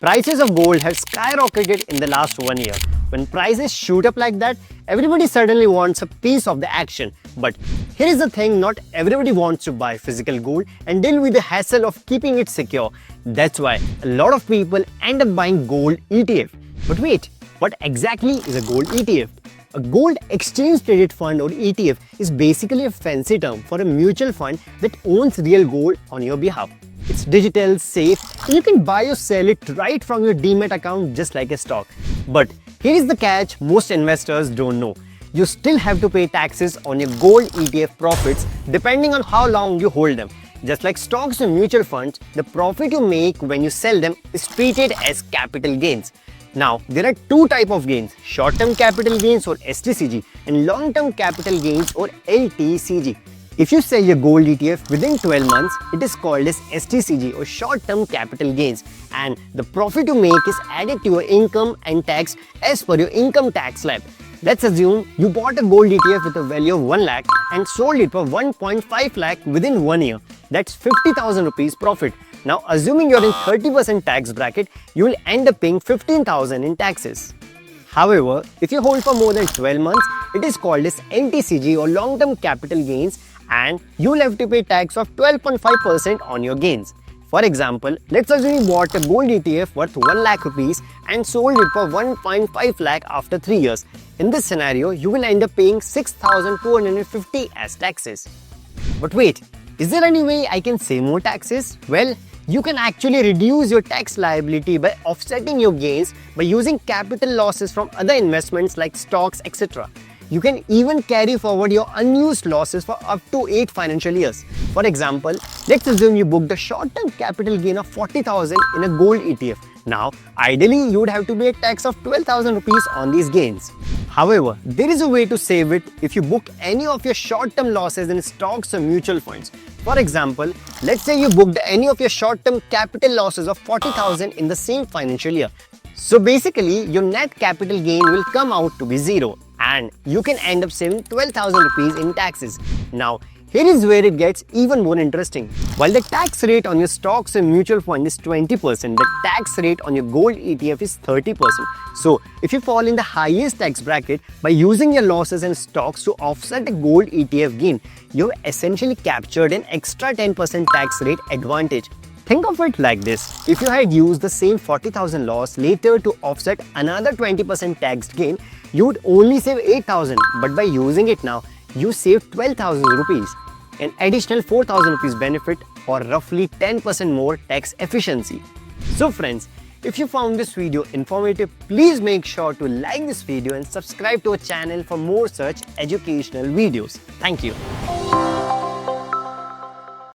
Prices of gold have skyrocketed in the last 1 year. When prices shoot up like that, everybody suddenly wants a piece of the action. But here is the thing, not everybody wants to buy physical gold and deal with the hassle of keeping it secure. That's why a lot of people end up buying gold ETF. But wait, what exactly is a gold ETF? A gold exchange traded fund or ETF is basically a fancy term for a mutual fund that owns real gold on your behalf. It's digital, safe, and you can buy or sell it right from your Demat account just like a stock. But here is the catch most investors don't know. You still have to pay taxes on your gold ETF profits depending on how long you hold them. Just like stocks and mutual funds, the profit you make when you sell them is treated as capital gains. Now, there are two types of gains, short-term capital gains or STCG and long-term capital gains or LTCG. If you sell your gold ETF within 12 months, it is called as STCG or short-term capital gains, and the profit you make is added to your income and tax as per your income tax slab. Let's assume you bought a gold ETF with a value of 1 lakh and sold it for 1.5 lakh within 1 year. That's 50,000 rupees profit. Now, assuming you're in 30% tax bracket, you will end up paying 15,000 in taxes. However, if you hold for more than 12 months, it is called as LTCG or long-term capital gains, and you will have to pay tax of 12.5% on your gains. For example, let's assume you bought a gold ETF worth 1 lakh rupees and sold it for 1.5 lakh after 3 years. In this scenario, you will end up paying 6,250 as taxes. But wait, is there any way I can save more taxes? Well, you can actually reduce your tax liability by offsetting your gains by using capital losses from other investments like stocks, etc. You can even carry forward your unused losses for up to 8 financial years. For example, let's assume you booked a short-term capital gain of 40,000 in a gold ETF. Now, ideally, you would have to pay a tax of 12,000 rupees on these gains. However, there is a way to save it if you book any of your short-term losses in stocks or mutual funds. For example, let's say you booked any of your short-term capital losses of 40,000 in the same financial year. So basically, your net capital gain will come out to be zero, and you can end up saving 12,000 rupees in taxes. Now, here is where it gets even more interesting. While the tax rate on your stocks and mutual fund is 20%, the tax rate on your gold ETF is 30%. So, if you fall in the highest tax bracket by using your losses and stocks to offset a gold ETF gain, you've essentially captured an extra 10% tax rate advantage. Think of it like this, if you had used the same 40,000 loss later to offset another 20% tax gain, you would only save 8,000, but by using it now, you save 12,000 rupees, an additional 4,000 rupees benefit or roughly 10% more tax efficiency. So friends, if you found this video informative, please make sure to like this video and subscribe to our channel for more such educational videos. Thank you.